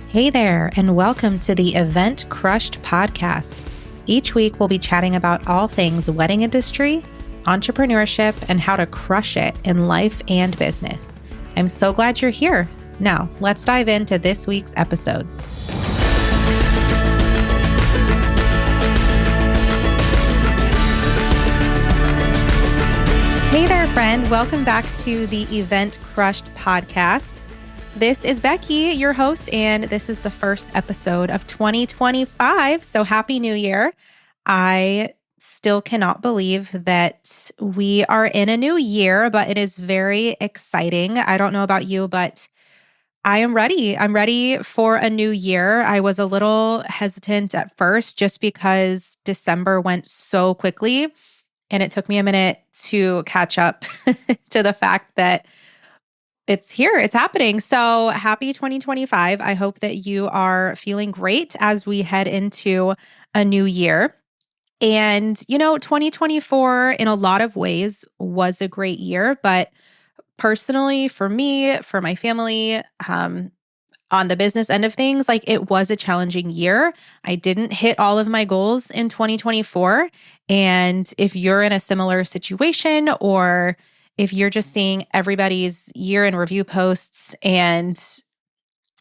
Hey there, and welcome to the Event Crushed podcast. Each week, we'll be chatting about all things wedding industry, entrepreneurship, and how to crush it in life and business. I'm so glad you're here. Now, let's dive into this week's episode. Hey there, friend. Welcome back to the Event Crushed podcast. This is Becky, your host, and this is the first episode of 2025. So happy New Year. I still cannot believe that we are in a new year, but it is very exciting. I don't know about you, but I am ready. I'm ready for a new year. I was a little hesitant at first just because December went so quickly, and it took me a minute to catch up to the fact that it's here. It's happening. So happy 2025. I hope that you are feeling great as we head into a new year. And, 2024 in a lot of ways was a great year, but personally for me, for my family, on the business end of things, it was a challenging year. I didn't hit all of my goals in 2024. And if you're in a similar situation, or if you're just seeing everybody's year in review posts and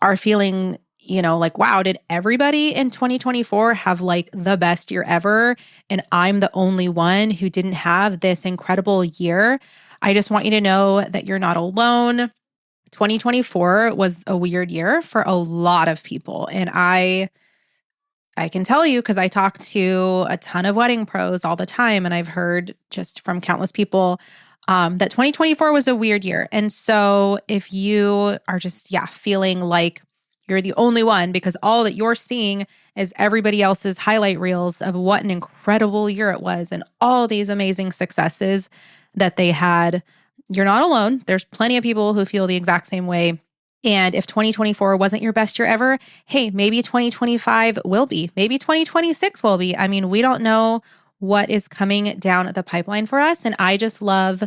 are feeling, wow, did everybody in 2024 have the best year ever? And I'm the only one who didn't have this incredible year. I just want you to know that you're not alone. 2024 was a weird year for a lot of people. And I can tell you, because I talk to a ton of wedding pros all the time, and I've heard just from countless people that 2024 was a weird year. And so if you are just, feeling like you're the only one because all that you're seeing is everybody else's highlight reels of what an incredible year it was and all these amazing successes that they had, you're not alone. There's plenty of people who feel the exact same way. And if 2024 wasn't your best year ever, hey, maybe 2025 will be. Maybe 2026 will be. I mean, we don't know what is coming down the pipeline for us. And I just love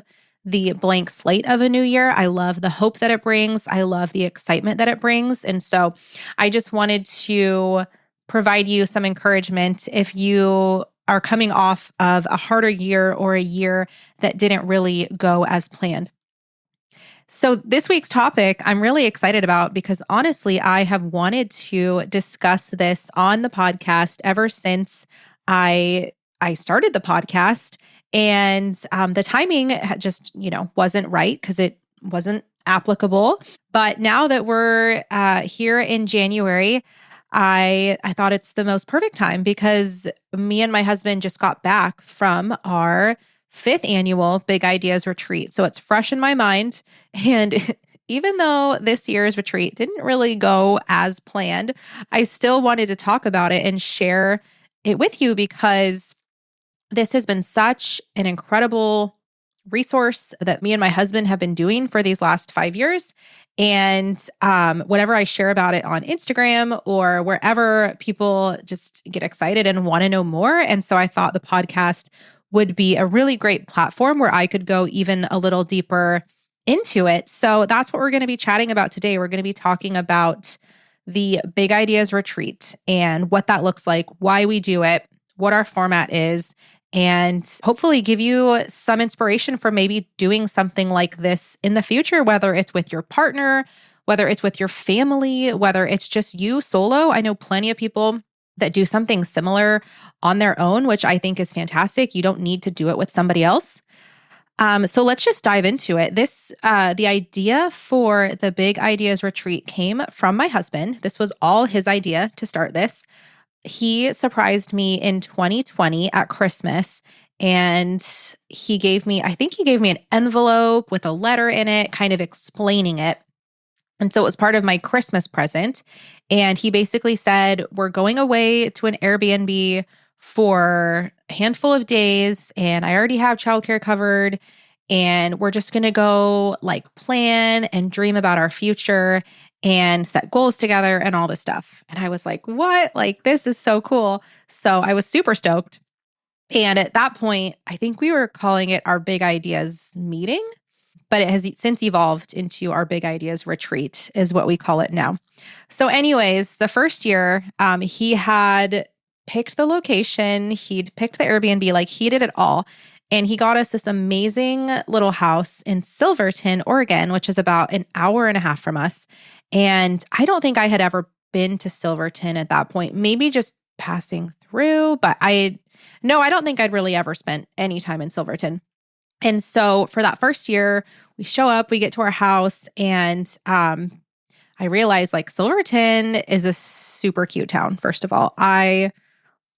the blank slate of a new year. I love the hope that it brings. I love the excitement that it brings. And so I just wanted to provide you some encouragement if you are coming off of a harder year or a year that didn't really go as planned. So this week's topic I'm really excited about because honestly, I have wanted to discuss this on the podcast ever since I started the podcast, and the timing just, wasn't right because it wasn't applicable. But now that we're here in January, I thought it's the most perfect time because me and my husband just got back from our 5th annual Big Ideas retreat. So it's fresh in my mind. And even though this year's retreat didn't really go as planned, I still wanted to talk about it and share it with you because this has been such an incredible resource that me and my husband have been doing for these last 5 years. And whenever I share about it on Instagram or wherever, people just get excited and want to know more. And so I thought the podcast would be a really great platform where I could go even a little deeper into it. So that's what we're going to be chatting about today. We're going to be talking about the Big Ideas Retreat and what that looks like, why we do it, what our format is, and hopefully give you some inspiration for maybe doing something like this in the future, whether it's with your partner, whether it's with your family, whether it's just you solo. I know plenty of people that do something similar on their own, which I think is fantastic. You don't need to do it with somebody else. So let's just dive into it. The idea for the Big Ideas Retreat came from my husband. This was all his idea to start this. He surprised me in 2020 at Christmas, and he gave me an envelope with a letter in it, kind of explaining it. And so it was part of my Christmas present. And he basically said, we're going away to an Airbnb for a handful of days, and I already have childcare covered. And we're just going to go plan and dream about our future and set goals together and all this stuff. And I was like, what? This is so cool. So I was super stoked. And at that point, I think we were calling it our Big Ideas meeting. but it has since evolved into our Big Ideas Retreat is what we call it now. So anyways, the first year, he had picked the location, he'd picked the Airbnb, like he did it all. And he got us this amazing little house in Silverton, Oregon, which is about an hour and a half from us. And I don't think I had ever been to Silverton at that point, maybe just passing through, but I don't think I'd really ever spent any time in Silverton. And so for that first year, we show up, we get to our house, and I realized like Silverton is a super cute town. First of all, I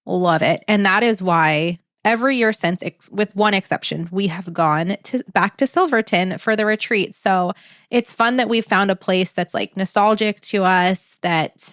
love it. And that is why every year since, with one exception, we have gone back to Silverton for the retreat. So it's fun that we've found a place that's like nostalgic to us, that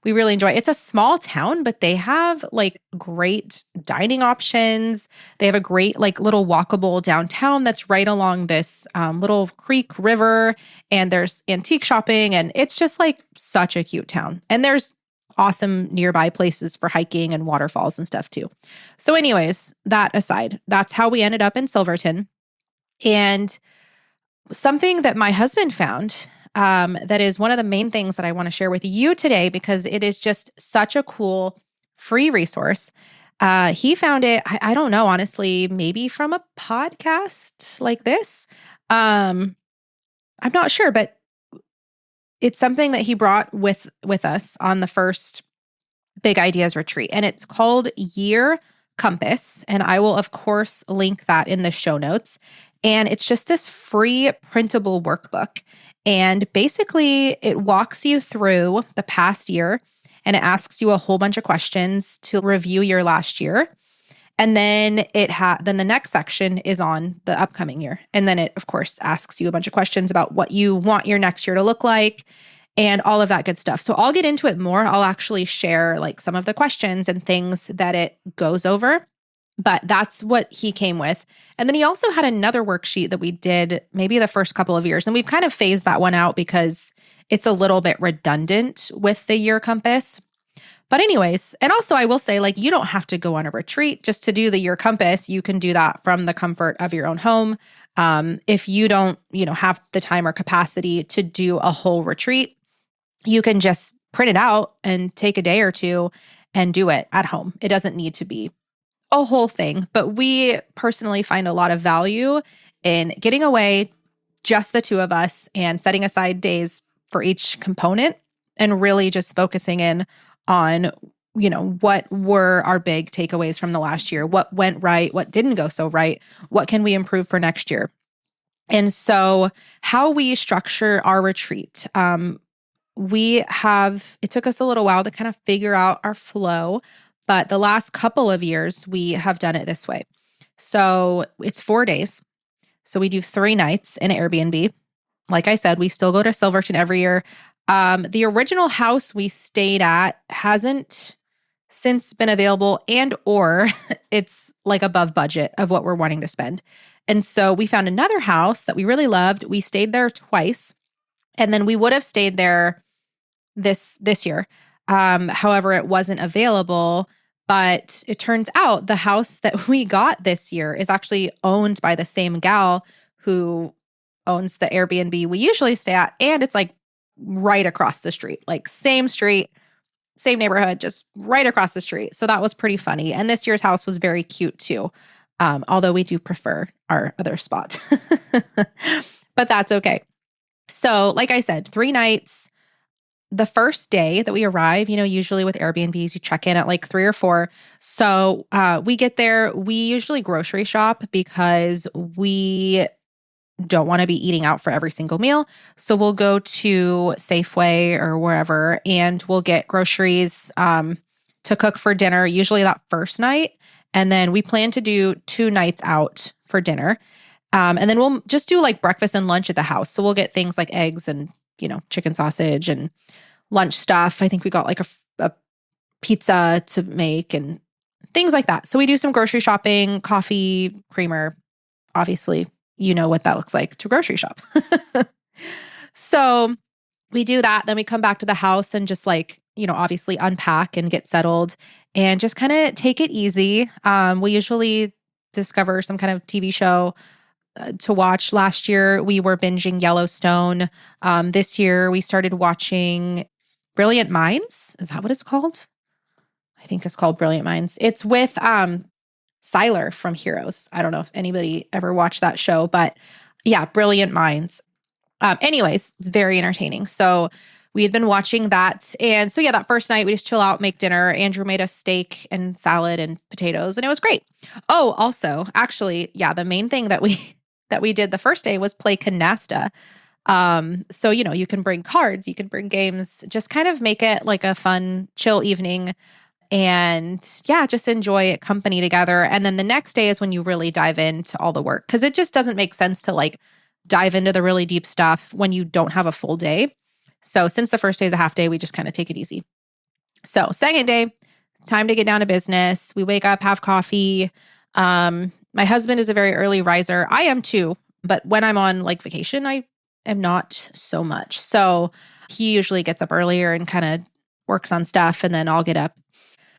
we really enjoy. It's a small town, but they have like great dining options. They have a great like little walkable downtown that's right along this little creek river, and there's antique shopping, and it's just like such a cute town. And there's awesome nearby places for hiking and waterfalls and stuff too. So anyways, that aside, that's how we ended up in Silverton. And something that my husband found that is one of the main things that I want to share with you today, because it is just such a cool free resource. He found it, I don't know, honestly, maybe from a podcast like this. I'm not sure, but it's something that he brought with us on the first Big Ideas retreat, and it's called Year Compass. And I will, of course, link that in the show notes. And it's just this free printable workbook. And basically, it walks you through the past year, and it asks you a whole bunch of questions to review your last year. And then then the next section is on the upcoming year. And then it, of course, asks you a bunch of questions about what you want your next year to look like and all of that good stuff. So I'll get into it more. I'll actually share like some of the questions and things that it goes over. But that's what he came with. And then he also had another worksheet that we did maybe the first couple of years. And we've kind of phased that one out because it's a little bit redundant with the Year Compass. But anyways, and also I will say, like, you don't have to go on a retreat just to do the Year Compass. You can do that from the comfort of your own home. If you don't, have the time or capacity to do a whole retreat, you can just print it out and take a day or two and do it at home. It doesn't need to be a whole thing, but we personally find a lot of value in getting away, just the two of us, and setting aside days for each component and really just focusing in on, what were our big takeaways from the last year? What went right? What didn't go so right? What can we improve for next year? And so how we structure our retreat, it took us a little while to kind of figure out our flow, but the last couple of years we have done it this way. So it's 4 days. So we do 3 nights in Airbnb. Like I said, we still go to Silverton every year. The original house we stayed at hasn't since been available, or it's like above budget of what we're wanting to spend. And so we found another house that we really loved. We stayed there twice, and then we would have stayed there this year. However, it wasn't available, but it turns out the house that we got this year is actually owned by the same gal who owns the Airbnb we usually stay at. And it's like right across the street, like same street, same neighborhood, just right across the street. So that was pretty funny. And this year's house was very cute too. Although we do prefer our other spot, but that's okay. So like I said, 3 nights. The first day that we arrive, usually with Airbnbs, you check in at like 3 or 4. So we get there, we usually grocery shop because we don't want to be eating out for every single meal. So we'll go to Safeway or wherever, and we'll get groceries to cook for dinner, usually that first night. And then we plan to do 2 nights out for dinner. And then we'll just do like breakfast and lunch at the house. So we'll get things like eggs and, chicken sausage and lunch stuff. I think we got like a pizza to make and things like that. So we do some grocery shopping, coffee, creamer. Obviously, you know what that looks like to grocery shop. So we do that. Then we come back to the house and just like, obviously unpack and get settled and just kind of take it easy. We usually discover some kind of TV show to watch. Last year, we were binging Yellowstone. This year, we started watching Brilliant Minds. Is that what it's called? I think it's called Brilliant Minds. It's with Siler from Heroes. I don't know if anybody ever watched that show, but yeah, Brilliant Minds. Anyways, it's very entertaining. So we had been watching that. And so yeah, that first night we just chill out, make dinner. Andrew made us steak and salad and potatoes, and it was great. Oh, also, actually, yeah, the main thing that we did the first day was play canasta. So you can bring cards, you can bring games, just kind of make it like a fun, chill evening. And yeah, just enjoy company together. And then the next day is when you really dive into all the work, because it just doesn't make sense to like dive into the really deep stuff when you don't have a full day. So since the first day is a half day, we just kind of take it easy. So second day, time to get down to business. We wake up, have coffee. My husband is a very early riser. I am too, but when I'm on like vacation, I am not so much. So he usually gets up earlier and kind of works on stuff, and then I'll get up.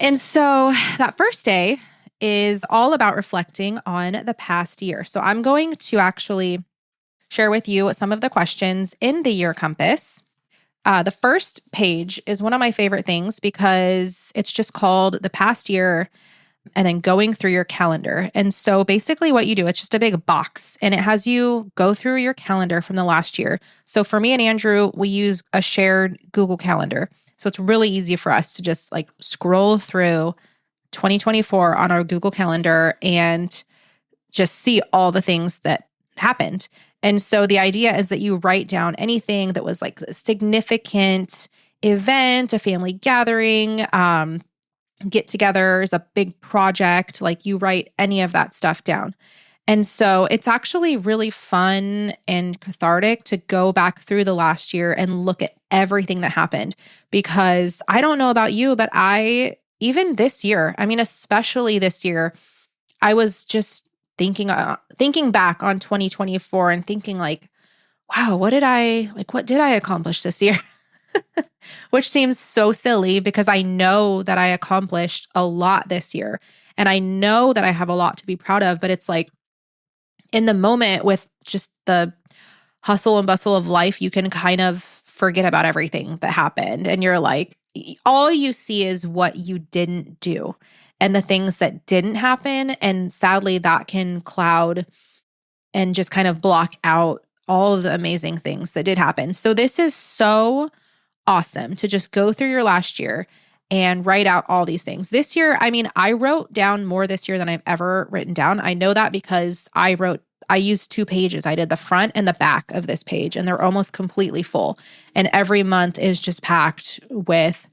And so that first day is all about reflecting on the past year. So I'm going to actually share with you some of the questions in the year compass. The first page is one of my favorite things because it's just called the past year and then going through your calendar. And so basically what you do, it's just a big box and it has you go through your calendar from the last year. So for me and Andrew, we use a shared Google Calendar. So it's really easy for us to just like scroll through 2024 on our Google Calendar and just see all the things that happened. And so the idea is that you write down anything that was like a significant event, a family gathering, get-togethers, a big project, like you write any of that stuff down. And so it's actually really fun and cathartic to go back through the last year and look at everything that happened. Because I don't know about you, but even this year, I mean, especially this year, I was just thinking back on 2024 and thinking like, wow, what did I accomplish this year? Which seems so silly because I know that I accomplished a lot this year and I know that I have a lot to be proud of, but it's like in the moment with just the hustle and bustle of life, you can kind of forget about everything that happened. And you're like, all you see is what you didn't do and the things that didn't happen. And sadly, that can cloud and just kind of block out all of the amazing things that did happen. So this is so awesome to just go through your last year and write out all these things. This year, I mean, I wrote down more this year than I've ever written down. I know that because I used 2 pages. I did the front and the back of this page, and they're almost completely full. And every month is just packed with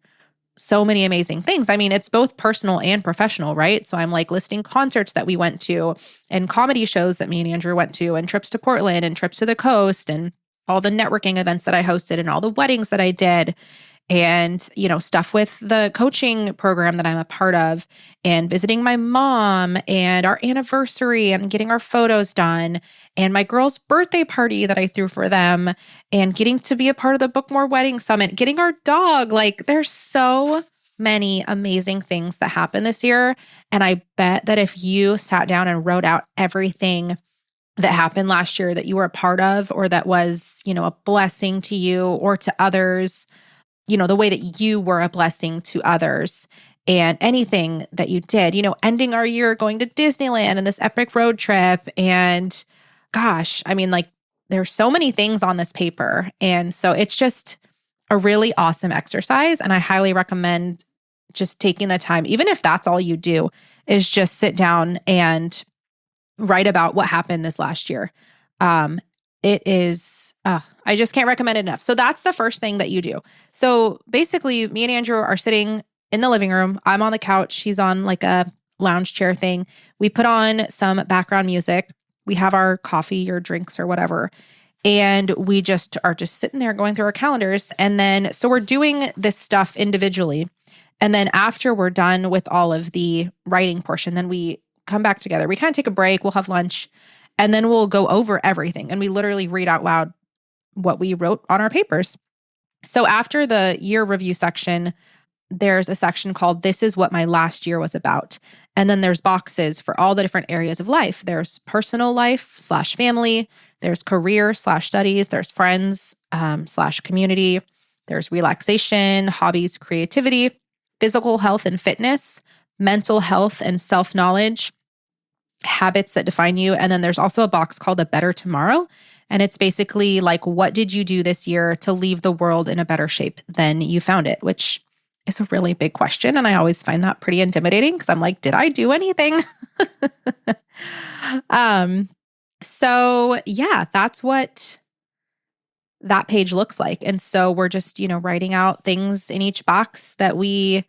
so many amazing things. I mean, it's both personal and professional, right? So I'm like listing concerts that we went to and comedy shows that me and Andrew went to and trips to Portland and trips to the coast and all the networking events that I hosted and all the weddings that I did and, stuff with the coaching program that I'm a part of and visiting my mom and our anniversary and getting our photos done and my girl's birthday party that I threw for them and getting to be a part of the Book More Wedding Summit, getting our dog. Like there's so many amazing things that happened this year. And I bet that if you sat down and wrote out everything that happened last year that you were a part of or that was, a blessing to you or to others, the way that you were a blessing to others and anything that you did, ending our year going to Disneyland and this epic road trip. And gosh, I mean, like there's so many things on this paper. And so it's just a really awesome exercise. And I highly recommend just taking the time, even if that's all you do, is just sit down and write about what happened this last year. It is, I just can't recommend it enough. So that's the first thing that you do. So basically, me and Andrew are sitting in the living room. I'm on the couch. He's on like a lounge chair thing. We put on some background music. We have our coffee or drinks or whatever. And we just are just sitting there going through our calendars. And then, so we're doing this stuff individually. And then after we're done with all of the writing portion, then we come back together. We kind of take a break. We'll have lunch. And then we'll go over everything. And we literally read out loud what we wrote on our papers. So after the year review section, there's a section called This is what my last year was about. And then there's boxes for all the different areas of life. There's personal life / family. There's career / studies. There's friends / community. There's relaxation, hobbies, creativity, physical health and fitness, mental health and self-knowledge, habits that define you. And then there's also a box called A Better Tomorrow. And it's basically like, what did you do this year to leave the world in a better shape than you found it? Which is a really big question. And I always find that pretty intimidating because I'm like, did I do anything? So yeah, that's what that page looks like. And so we're just, writing out things in each box that we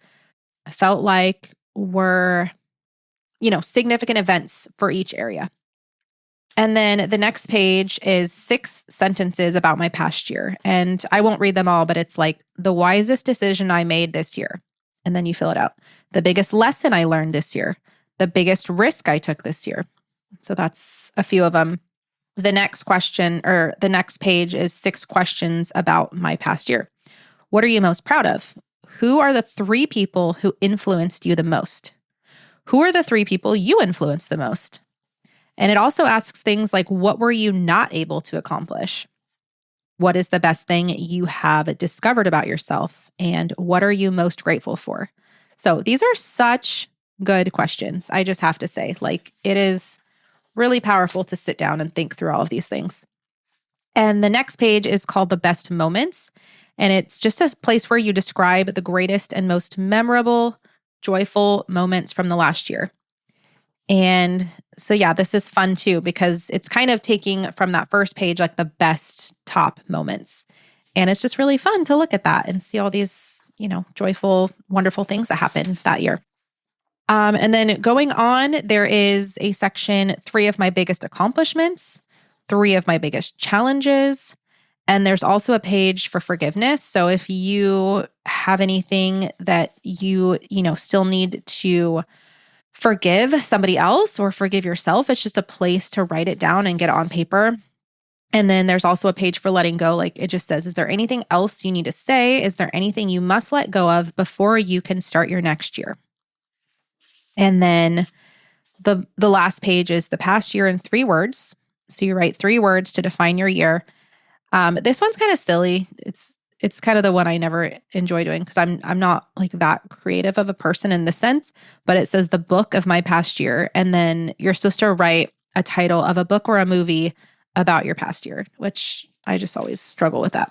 felt like were, significant events for each area. And then the next page is 6 sentences about my past year. And I won't read them all, but it's like the wisest decision I made this year. And then you fill it out. The biggest lesson I learned this year. The biggest risk I took this year. So that's a few of them. The next question or the next page is 6 questions about my past year. What are you most proud of? Who are the 3 people who influenced you the most? Who are the 3 people you influenced the most? And it also asks things like, what were you not able to accomplish? What is the best thing you have discovered about yourself? And what are you most grateful for? So these are such good questions. I just have to say, it is really powerful to sit down and think through all of these things. And the next page is called The Best Moments. And it's just a place where you describe the greatest and most memorable, joyful moments from the last year. And so, yeah, this is fun too, because it's kind of taking from that first page, like the best top moments. And it's just really fun to look at that and see all these, joyful, wonderful things that happened that year. And then going on, there is a section, 3 of my biggest accomplishments, 3 of my biggest challenges. And there's also a page for forgiveness. So if you have anything that you still need to forgive somebody else or forgive yourself, it's just a place to write it down and get it on paper. And then there's also a page for letting go. Like it just says, is there anything else you need to say? Is there anything you must let go of before you can start your next year? And then the last page is the past year in 3 words. So you write 3 words to define your year. This one's kind of silly. It's kind of the one I never enjoy doing because I'm not like that creative of a person in this sense, but it says the book of my past year. And then you're supposed to write a title of a book or a movie about your past year, which I just always struggle with that.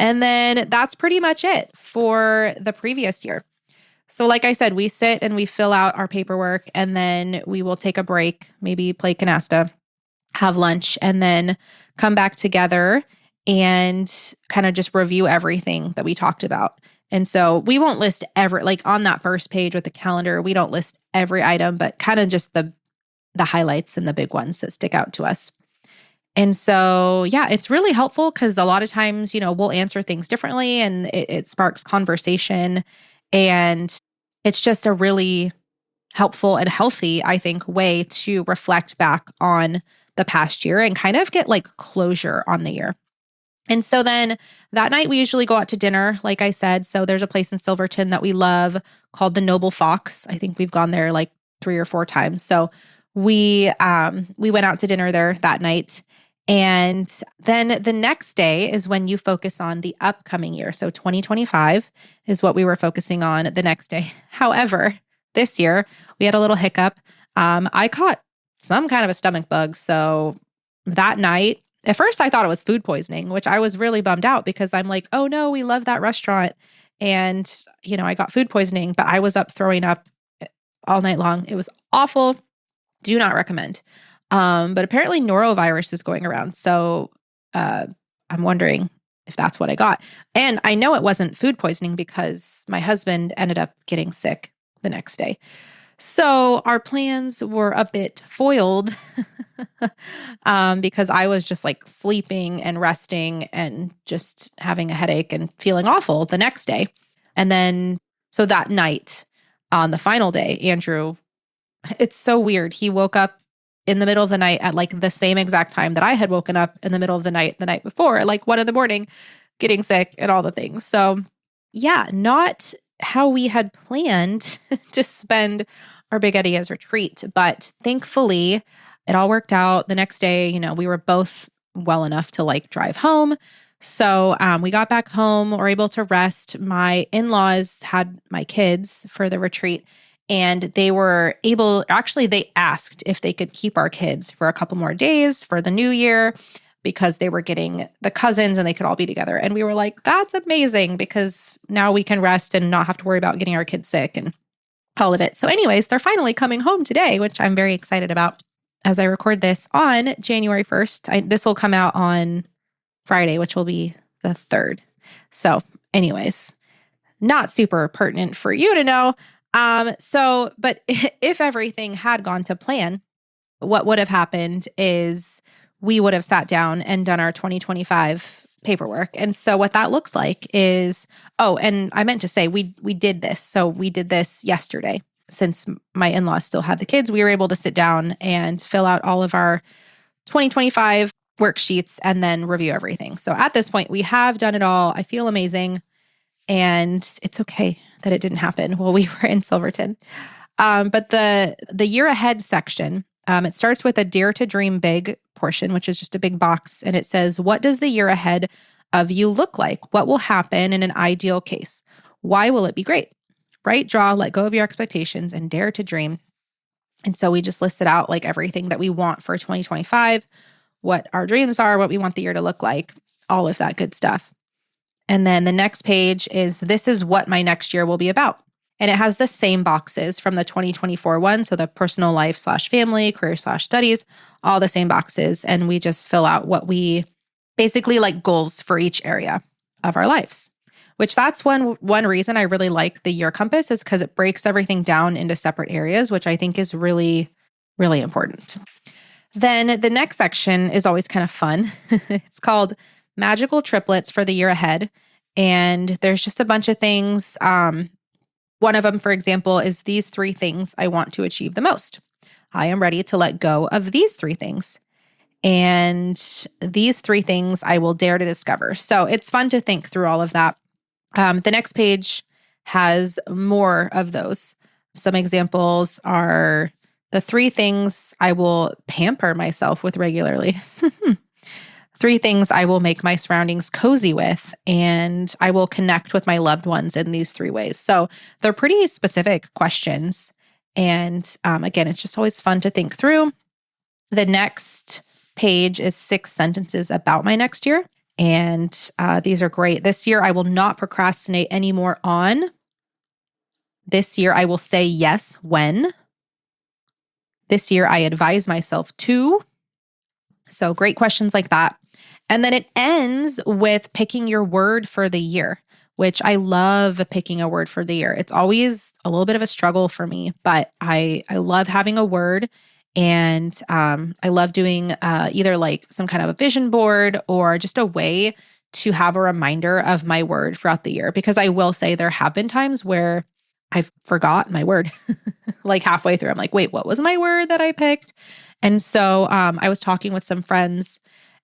And then that's pretty much it for the previous year. So like I said, we sit and we fill out our paperwork and then we will take a break, maybe play canasta, have lunch, and then come back together and kind of just review everything that we talked about. And so we won't list on that first page with the calendar, we don't list every item, but kind of just the highlights and the big ones that stick out to us. And so, yeah, it's really helpful because a lot of times, we'll answer things differently and it sparks conversation. And it's just a really helpful and healthy, I think, way to reflect back on the past year and kind of get closure on the year. And so then that night we usually go out to dinner, like I said. So there's a place in Silverton that we love called the Noble Fox. I think we've gone there 3 or 4 times. So we went out to dinner there that night. And then the next day is when you focus on the upcoming year. So 2025 is what we were focusing on the next day. However, this year we had a little hiccup. I caught some kind of a stomach bug. So that night, at first I thought it was food poisoning, which I was really bummed out because I'm like, oh no, we love that restaurant. And, I got food poisoning, but I was up throwing up all night long. It was awful. Do not recommend. But apparently norovirus is going around. So I'm wondering if that's what I got. And I know it wasn't food poisoning because my husband ended up getting sick the next day. So our plans were a bit foiled because I was just sleeping and resting and just having a headache and feeling awful the next day. And then, so that night on the final day, Andrew, it's so weird. He woke up in the middle of the night at the same exact time that I had woken up in the middle of the night before, at 1 a.m. getting sick and all the things. So yeah, not how we had planned to spend our Big Ideas retreat, but thankfully it all worked out. The next day, we were both well enough to like drive home. So we got back home, were able to rest. My in-laws had my kids for the retreat, and they were able, actually, they asked if they could keep our kids for a couple more days for the new year because they were getting the cousins and they could all be together. And we were like, that's amazing because now we can rest and not have to worry about getting our kids sick and all of it. So anyways, they're finally coming home today, which I'm very excited about as I record this on January 1st. This will come out on Friday, which will be the 3rd. So anyways, not super pertinent for you to know. But if everything had gone to plan, what would have happened is we would have sat down and done our 2025 paperwork. And so what that looks like is, and I meant to say, we did this. So we did this yesterday. Since my in-laws still had the kids, we were able to sit down and fill out all of our 2025 worksheets and then review everything. So at this point, we have done it all. I feel amazing. And it's okay that it didn't happen while we were in Silverton. But the year ahead section, it starts with a Dare to Dream Big portion, which is just a big box. And it says, what does the year ahead of you look like? What will happen in an ideal case? Why will it be great? Write, draw, let go of your expectations, and dare to dream. And so we just listed out like everything that we want for 2025, what our dreams are, what we want the year to look like, all of that good stuff. And then the next page is, this is what my next year will be about. And it has the same boxes from the 2024 one. So the personal life / family, career / studies, all the same boxes. And we just fill out what we basically like goals for each area of our lives, which that's one reason I really like the year compass is because it breaks everything down into separate areas, which I think is really, really important. Then the next section is always kind of fun. It's called Magical Triplets for the Year Ahead. And there's just a bunch of things. One of them, for example, is these 3 things I want to achieve the most. I am ready to let go of these 3 things. And these 3 things I will dare to discover. So it's fun to think through all of that. The next page has more of those. Some examples are the 3 things I will pamper myself with regularly. 3 things I will make my surroundings cozy with, and I will connect with my loved ones in these 3 ways. So they're pretty specific questions. And again, it's just always fun to think through. The next page is 6 sentences about my next year. And these are great. This year, I will not procrastinate anymore on. This year, I will say yes when. This year, I advise myself to. So great questions like that. And then it ends with picking your word for the year, which I love picking a word for the year. It's always a little bit of a struggle for me, but I love having a word. And I love doing either like some kind of a vision board or just a way to have a reminder of my word throughout the year. Because I will say there have been times where I forgot my word like halfway through. I'm like, wait, what was my word that I picked? And so I was talking with some friends,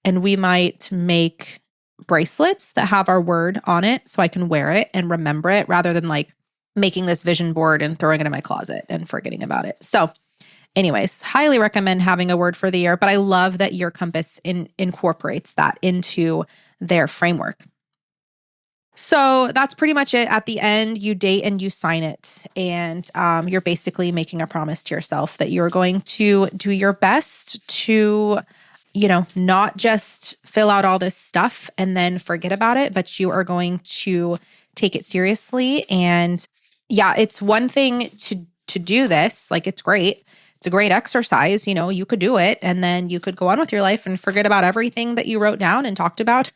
and we might make bracelets that have our word on it so I can wear it and remember it rather than like making this vision board and throwing it in my closet and forgetting about it. So anyways, highly recommend having a word for the year, but I love that Year Compass incorporates that into their framework. So that's pretty much it. At the end, you date and you sign it. And you're basically making a promise to yourself that you're going to do your best to, not just fill out all this stuff and then forget about it, but you are going to take it seriously. And yeah, it's one thing to do this. Like, it's great. It's a great exercise. You could do it and then you could go on with your life and forget about everything that you wrote down and talked about.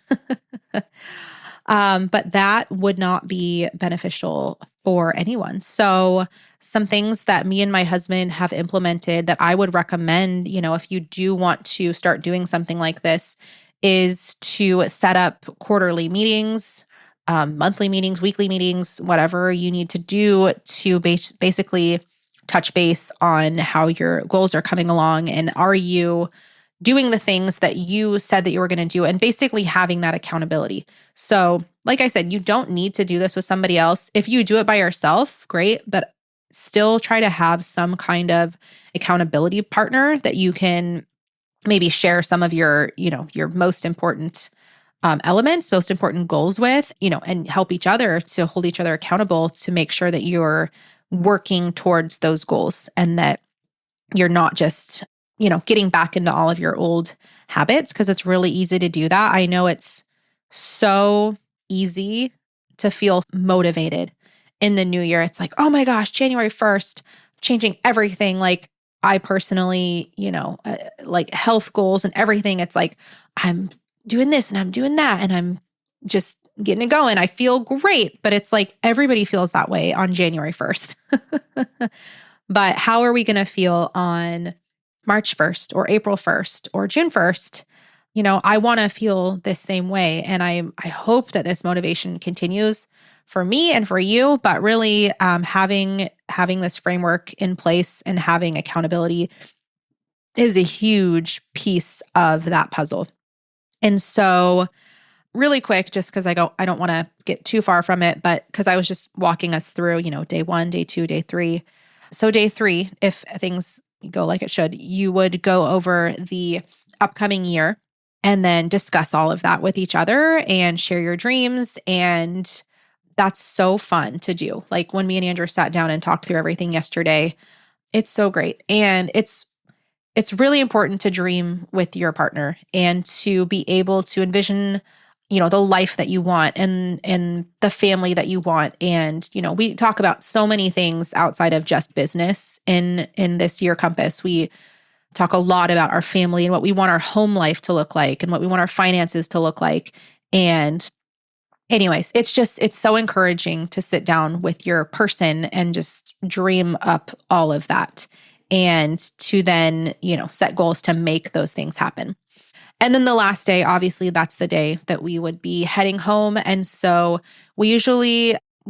But that would not be beneficial for anyone. So some things that me and my husband have implemented that I would recommend, if you do want to start doing something like this, is to set up quarterly meetings, monthly meetings, weekly meetings, whatever you need to do to basically touch base on how your goals are coming along. And are you doing the things that you said that you were going to do and basically having that accountability. So, like I said, you don't need to do this with somebody else. If you do it by yourself, great, but still try to have some kind of accountability partner that you can maybe share some of your most important elements, most important goals with, and help each other to hold each other accountable to make sure that you're working towards those goals and that you're not just, getting back into all of your old habits, because it's really easy to do that. I know it's so easy to feel motivated in the new year. It's like, oh my gosh, January 1st, changing everything. Like I personally, like health goals and everything. It's like, I'm doing this and I'm doing that and I'm just getting it going. I feel great, but it's like everybody feels that way on January 1st. But how are we going to feel on March 1st or April 1st or June 1st? I want to feel this same way. And I hope that this motivation continues for me and for you, but really having this framework in place and having accountability is a huge piece of that puzzle. And so really quick, just because I don't want to get too far from it, but because I was just walking us through, day 1, day 2, day 3. So day 3, if things go like it should, you would go over the upcoming year and then discuss all of that with each other and share your dreams. And that's so fun to do. Like when me and Andrew sat down and talked through everything yesterday, it's so great. And it's really important to dream with your partner and to be able to envision the life that you want and the family that you want. And, we talk about so many things outside of just business in this year compass. We talk a lot about our family and what we want our home life to look like and what we want our finances to look like. And anyways, it's so encouraging to sit down with your person and just dream up all of that and to then, set goals to make those things happen. And then the last day, obviously, that's the day that we would be heading home. And so we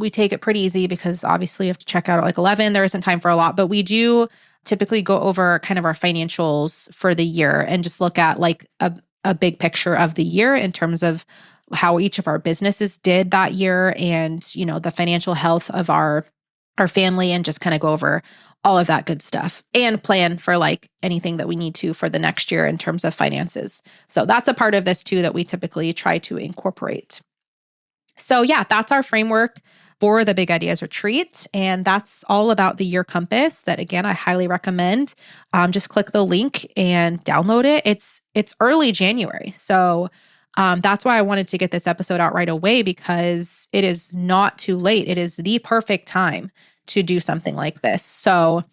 take it pretty easy because obviously you have to check out at like 11. There isn't time for a lot, but we do typically go over kind of our financials for the year and just look at like a big picture of the year in terms of how each of our businesses did that year and, the financial health of our family and just kind of go over all of that good stuff and plan for like anything that we need to for the next year in terms of finances. So that's a part of this too that we typically try to incorporate. So yeah, that's our framework for the Big Ideas Retreat. And that's all about the Year Compass that, again, I highly recommend. Just click the link and download it. It's early January. So that's why I wanted to get this episode out right away because it is not too late. It is the perfect time to do something like this. So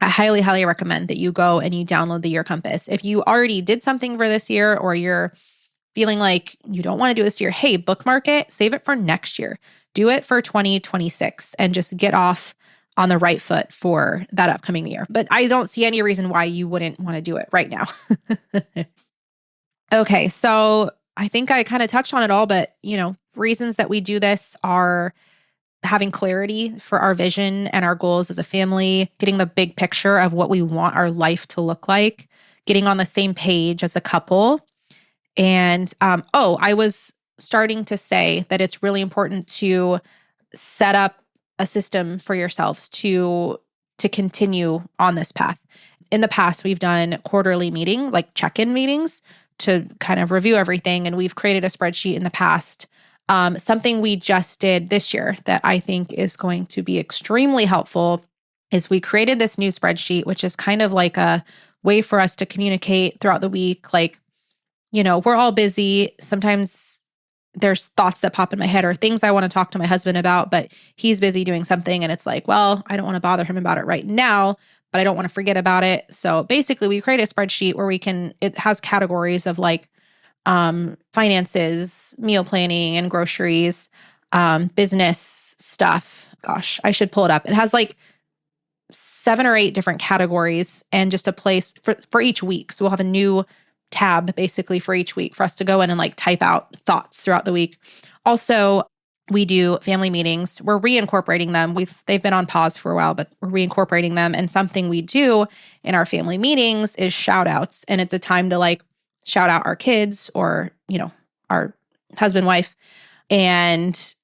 I highly, highly recommend that you go and you download the Year Compass. If you already did something for this year or you're feeling like you don't want to do this year, hey, bookmark it, save it for next year. Do it for 2026 and just get off on the right foot for that upcoming year. But I don't see any reason why you wouldn't want to do it right now. Okay, so I think I kind of touched on it all, but reasons that we do this are having clarity for our vision and our goals as a family, getting the big picture of what we want our life to look like, getting on the same page as a couple. And, I was starting to say that it's really important to set up a system for yourselves to continue on this path. In the past, we've done quarterly meeting, like check-in meetings to kind of review everything. And we've created a spreadsheet in the past. Something we just did this year that I think is going to be extremely helpful is we created this new spreadsheet, which is kind of like a way for us to communicate throughout the week. Like, we're all busy. Sometimes there's thoughts that pop in my head or things I want to talk to my husband about, but he's busy doing something. And it's like, well, I don't want to bother him about it right now, but I don't want to forget about it. So basically we create a spreadsheet where it has categories of like finances, meal planning and groceries, business stuff. Gosh, I should pull it up. It has like 7 or 8 different categories and just a place for each week. So we'll have a new tab basically for each week for us to go in and like type out thoughts throughout the week. Also, we do family meetings. We're reincorporating them. They've been on pause for a while, but we're reincorporating them. And something we do in our family meetings is shout outs. And it's a time to like shout out our kids or, our husband, wife. And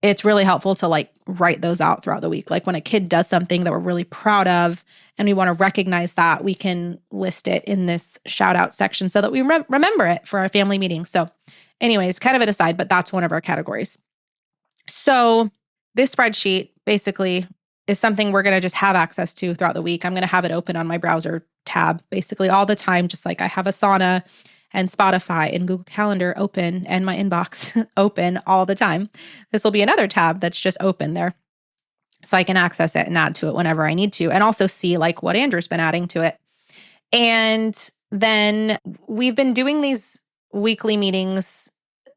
it's really helpful to like write those out throughout the week. Like when a kid does something that we're really proud of and we want to recognize that, we can list it in this shout out section so that we remember it for our family meetings. So anyways, kind of an aside, but that's one of our categories. So this spreadsheet basically is something we're going to just have access to throughout the week. I'm going to have it open on my browser tab basically all the time, just like I have Asana and Spotify and Google Calendar open and my inbox open all the time. This will be another tab that's just open there. So I can access it and add to it whenever I need to, and also see like what Andrew's been adding to it. And then we've been doing these weekly meetings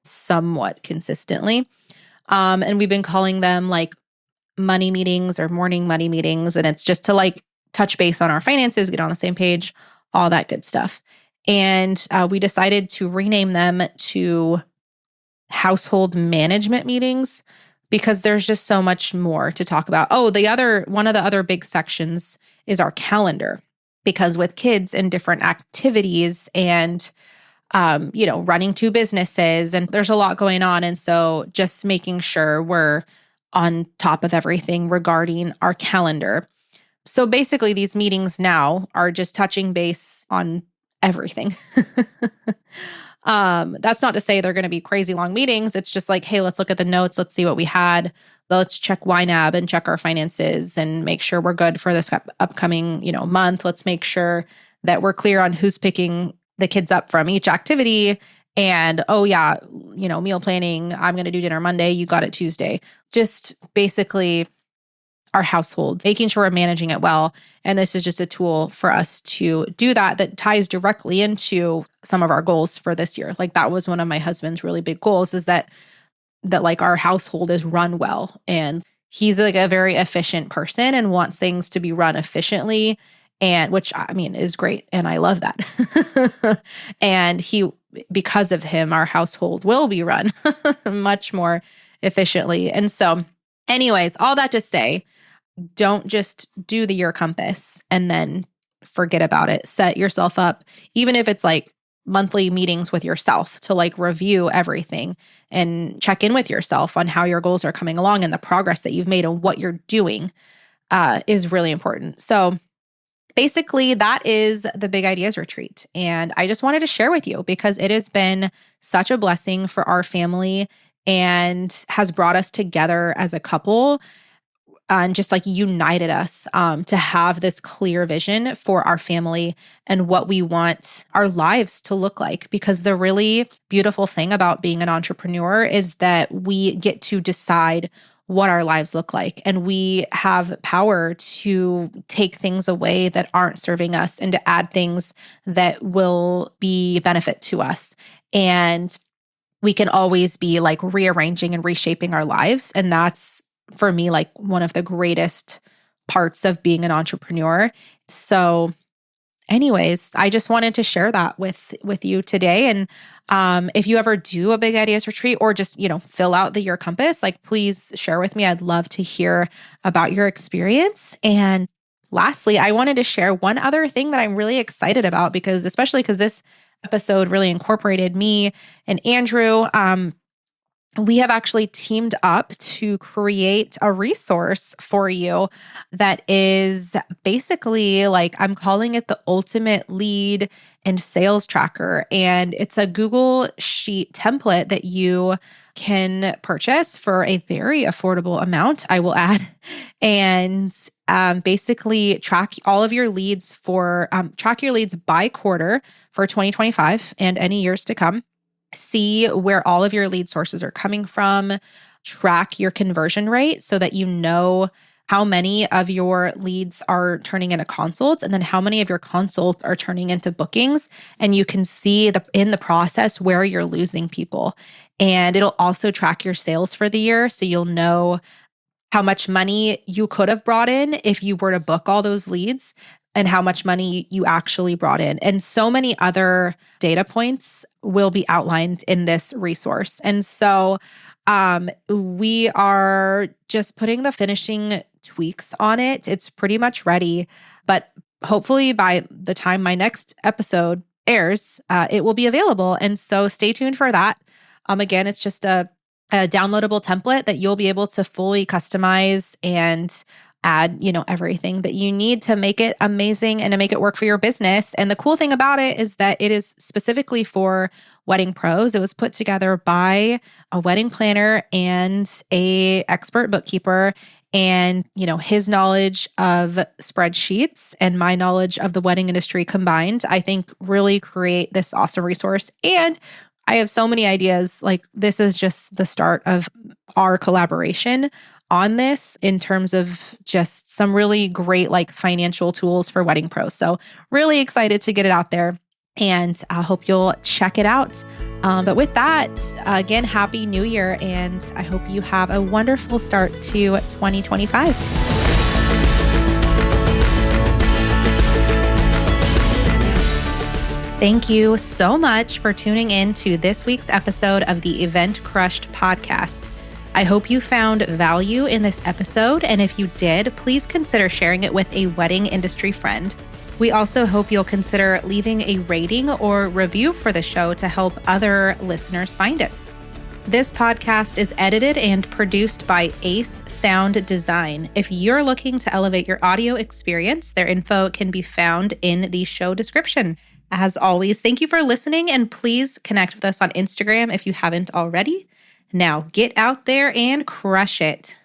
somewhat consistently. And we've been calling them like money meetings or morning money meetings. And it's just to like touch base on our finances, get on the same page, all that good stuff. And we decided to rename them to household management meetings because there's just so much more to talk about. Oh, one of the other big sections is our calendar, because with kids and different activities and running two businesses, and there's a lot going on. And so just making sure we're on top of everything regarding our calendar. So basically these meetings now are just touching base on everything. That's not to say they're going to be crazy long meetings. It's just like, hey, let's look at the notes. Let's see what we had. Let's check YNAB and check our finances and make sure we're good for this upcoming, month. Let's make sure that we're clear on who's picking the kids up from each activity. And, meal planning, I'm going to do dinner Monday. You got it Tuesday. Just basically our household, making sure we're managing it well. And this is just a tool for us to do that ties directly into some of our goals for this year. Like that was one of my husband's really big goals, is that like our household is run well. And he's like a very efficient person and wants things to be run efficiently. And which I mean is great. And I love that. And because of him, our household will be run much more efficiently. And so anyways, all that to say, don't just do the year compass and then forget about it. Set yourself up, even if it's like monthly meetings with yourself, to like review everything and check in with yourself on how your goals are coming along and the progress that you've made and what you're doing is really important. So basically, that is the Big Ideas Retreat. And I just wanted to share with you because it has been such a blessing for our family and has brought us together as a couple and just like united us to have this clear vision for our family and what we want our lives to look like. Because the really beautiful thing about being an entrepreneur is that we get to decide what our lives look like. And we have power to take things away that aren't serving us and to add things that will be benefit to us. And we can always be like rearranging and reshaping our lives. And that's, for me, like one of the greatest parts of being an entrepreneur. So anyways, I just wanted to share that with you today. And if you ever do a Big Ideas Retreat or just, fill out the year compass, like please share with me. I'd love to hear about your experience. And lastly, I wanted to share one other thing that I'm really excited about especially because this episode really incorporated me and Andrew. We have actually teamed up to create a resource for you that is basically like, I'm calling it the ultimate lead and sales tracker. And it's a Google Sheet template that you can purchase for a very affordable amount, I will add, and basically track all of your leads track your leads by quarter for 2025 and any years to come. See where all of your lead sources are coming from, track your conversion rate so that you know how many of your leads are turning into consults and then how many of your consults are turning into bookings. And you can see in the process where you're losing people. And it'll also track your sales for the year. So you'll know how much money you could have brought in if you were to book all those leads and how much money you actually brought in. And so many other data points will be outlined in this resource. And so We are just putting the finishing tweaks on it. It's pretty much ready, but hopefully by the time my next episode airs, it will be available. And so stay tuned for that. Again, it's just a downloadable template that you'll be able to fully customize and add, everything that you need to make it amazing and to make it work for your business. And the cool thing about it is that it is specifically for wedding pros. It was put together by a wedding planner and a expert bookkeeper. And, his knowledge of spreadsheets and my knowledge of the wedding industry combined, I think really create this awesome resource. And I have so many ideas. Like, this is just the start of our collaboration on this in terms of just some really great financial tools for wedding pros. So really excited to get it out there, and I hope you'll check it out. But with that, again, Happy New Year, and I hope you have a wonderful start to 2025. Thank you so much for tuning in to this week's episode of the Event Crushed podcast. I hope you found value in this episode, and if you did, please consider sharing it with a wedding industry friend. We also hope you'll consider leaving a rating or review for the show to help other listeners find it. This podcast is edited and produced by Ace Sound Design. If you're looking to elevate your audio experience, their info can be found in the show description. As always, thank you for listening, and please connect with us on Instagram if you haven't already. Now get out there and crush it.